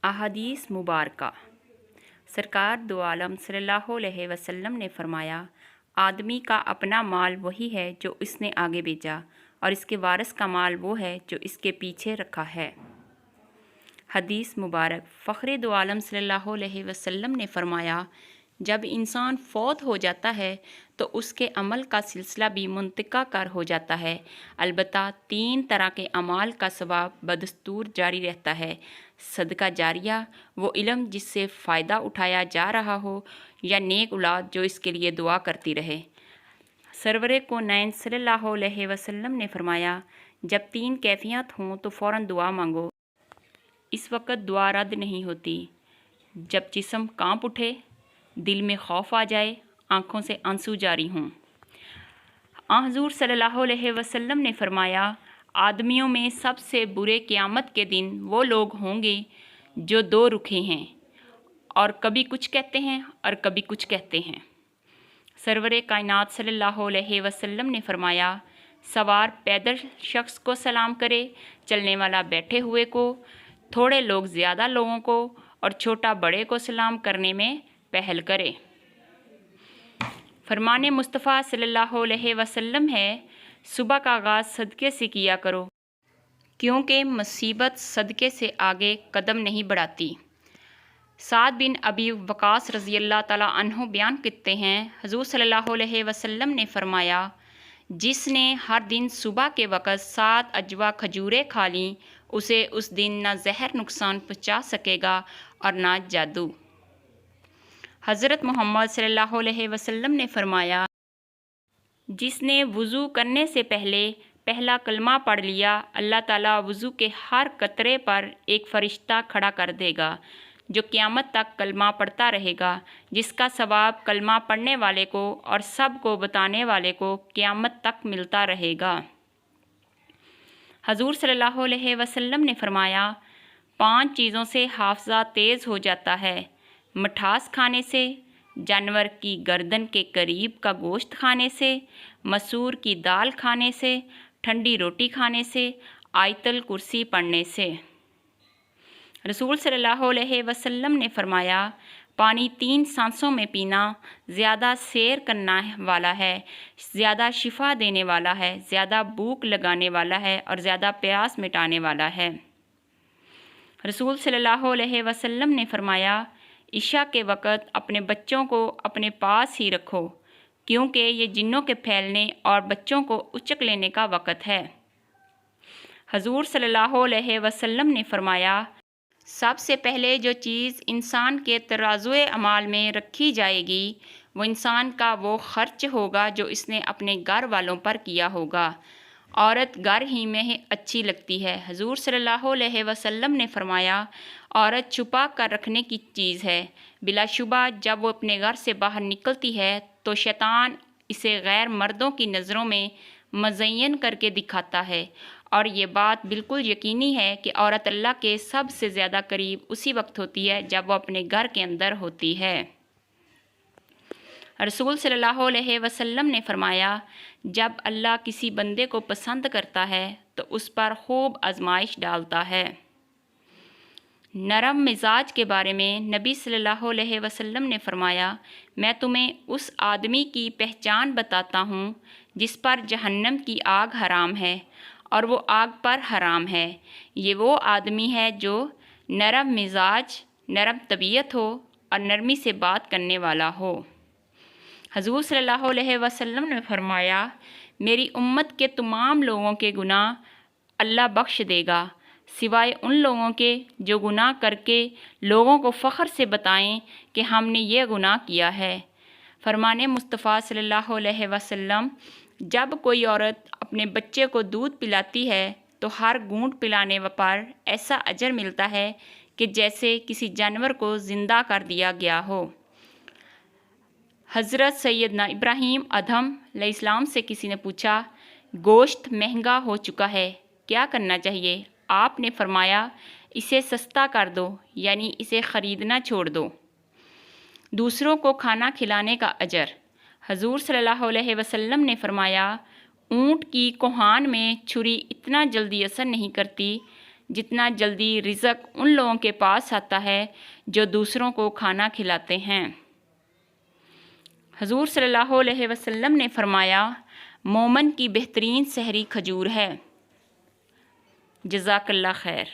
अहादीस मुबारका। सरकार दो आलम सल्लल्लाहु अलैहि वसल्लम ने फरमाया, आदमी का अपना माल वही है जो इसने आगे भेजा और इसके वारिस का माल वो है जो इसके पीछे रखा है। हदीस मुबारक। फ़ख्रे दो आलम सल्लल्लाहु अलैहि वसल्लम ने फरमाया, जब इंसान फौत हो जाता है तो उसके अमल का सिलसिला भी मुंतका कर हो जाता है। अलबत्ता 3 तरह के अमाल का सवाब बदस्तूर जारी रहता है। सदका जारिया, वो इल्म जिससे फ़ायदा उठाया जा रहा हो, या नेक औलाद जो इसके लिए दुआ करती रहे। सरवरे को नैन सल्लल्लाहु अलैहि वसल्लम ने फरमाया, जब 3 कैफियत हों तो फ़ौरन दुआ मांगो। इस वक्त दुआ रद्द नहीं होती। जब जिस्म कांप उठे, दिल में खौफ आ जाए, आँखों से आंसू जारी हों। हुज़ूर सल्लल्लाहु अलैहि वसल्लम ने फरमाया, आदमियों में सबसे बुरे क़यामत के दिन वो लोग होंगे जो 2 रुखे हैं, और कभी कुछ कहते हैं और कभी कुछ कहते हैं। सरवरे कायनात सल्लल्लाहु अलैहि वसल्लम ने फरमाया, सवार पैदल शख्स को सलाम करे, चलने वाला बैठे हुए को, थोड़े लोग ज़्यादा लोगों को और छोटा बड़े को सलाम करने में पहल करे। फरमाने मुस्तफ़ा सल्लल्लाहु अलैहि वसल्लम है, सुबह का आगाज़ सदक़े से किया करो, क्योंकि मुसीबत सदक़े से आगे कदम नहीं बढ़ाती। साद बिन अबी वक़ास रज़ी अल्लाह ताला अन्हु बयान करते हैं, हुज़ूर सल्लल्लाहु अलैहि वसल्लम ने फरमाया, जिसने हर दिन सुबह के वक़्त 7 अजवा खजूरें खा लीं, उसे उस दिन ना जहर नुकसान पहुँचा सकेगा और ना जादू। हज़रत मोहम्मद सल्लल्लाहु अलैहि वसल्लम ने फरमाया, जिसने वज़ू करने से पहले पहला कलमा पढ़ लिया, अल्लाह ताला वज़ू के हर कतरे पर एक फ़रिश्ता खड़ा कर देगा जो क़यामत तक कलमा पढ़ता रहेगा, जिसका सवाब कलमा पढ़ने वाले को और सब को बताने वाले को क़यामत तक मिलता रहेगा। हुज़ूर सल्लल्लाहु अलैहि वसल्लम ने फरमाया, 5 चीज़ों से हाफ़ज़ा तेज़ हो जाता है, मिठास खाने से, जानवर की गर्दन के करीब का गोश्त खाने से, मसूर की दाल खाने से, ठंडी रोटी खाने से, आयतल कुर्सी पढ़ने से। रसूल सल्लल्लाहु अलैहि वसल्लम ने फरमाया, पानी 3 सांसों में पीना ज़्यादा सैर करना वाला है, ज़्यादा शिफा देने वाला है, ज़्यादा भूख लगाने वाला है और ज़्यादा प्यास मिटाने वाला है। रसूल सल्लल्लाहु अलैहि वसल्लम ने फरमाया, इशा के वक़्त अपने बच्चों को अपने पास ही रखो, क्योंकि ये जिन्नों के फैलने और बच्चों को उचक लेने का वक़्त है। हुज़ूर सल्लल्लाहु अलैहि वसल्लम ने फरमाया, सबसे पहले जो चीज़ इंसान के तराज़ुए अमाल में रखी जाएगी, वो इंसान का वो ख़र्च होगा जो इसने अपने घर वालों पर किया होगा। औरत घर ही में ही अच्छी लगती है। हुज़ूर सल्लल्लाहु अलैहि वसल्लम ने फरमाया, औरत छुपा कर रखने की चीज़ है। बिलाशुबा जब वो अपने घर से बाहर निकलती है तो शैतान इसे गैर मर्दों की नज़रों में मज़य्यन करके दिखाता है, और ये बात बिल्कुल यकीनी है कि औरत अल्लाह के सबसे ज़्यादा करीब उसी वक्त होती है जब वो अपने घर के अंदर होती है। रसूल सल्लल्लाहु अलैहि वसल्लम ने फरमाया, जब अल्लाह किसी बंदे को पसंद करता है तो उस पर खूब आजमाइश डालता है। नरम मिजाज के बारे में नबी सल्लल्लाहु अलैहि वसल्लम ने फरमाया, मैं तुम्हें उस आदमी की पहचान बताता हूँ जिस पर जहन्नम की आग हराम है और वो आग पर हराम है। ये वो आदमी है जो नरम मिजाज, नरम तबीयत हो और नरमी से बात करने वाला हो। हुज़ूर सल्लल्लाहु अलैहि वसल्लम ने फरमाया, मेरी उम्मत के तमाम लोगों के गुनाह अल्लाह बख्श देगा, सिवाय उन लोगों के जो गुनाह करके लोगों को फ़ख्र से बताएं कि हमने ये गुनाह किया है। फरमाने मुस्तफ़ा सल्लल्लाहु अलैहि वसल्लम, जब कोई औरत अपने बच्चे को दूध पिलाती है तो हर घूंट पिलाने पर ऐसा अजर मिलता है कि जैसे किसी जानवर को ज़िंदा कर दिया गया हो। हज़रत सैयदना इब्राहीम अदहम अलैहिस्सलाम से किसी ने पूछा, गोश्त महंगा हो चुका है, क्या करना चाहिए? आपने फरमाया, इसे सस्ता कर दो, यानी इसे ख़रीदना छोड़ दो। दूसरों को खाना खिलाने का अजर। हुज़ूर सल्लल्लाहु अलैहि वसल्लम ने फरमाया, ऊँट की कोहान में छुरी इतना जल्दी असर नहीं करती جتنا جلدی رزق ان لوگوں کے پاس آتا ہے جو دوسروں کو کھانا کھلاتے ہیں۔ حضور صلی اللہ علیہ وسلم نے فرمایا، مومن کی بہترین سحری کھجور ہے۔ جزاک اللہ خیر۔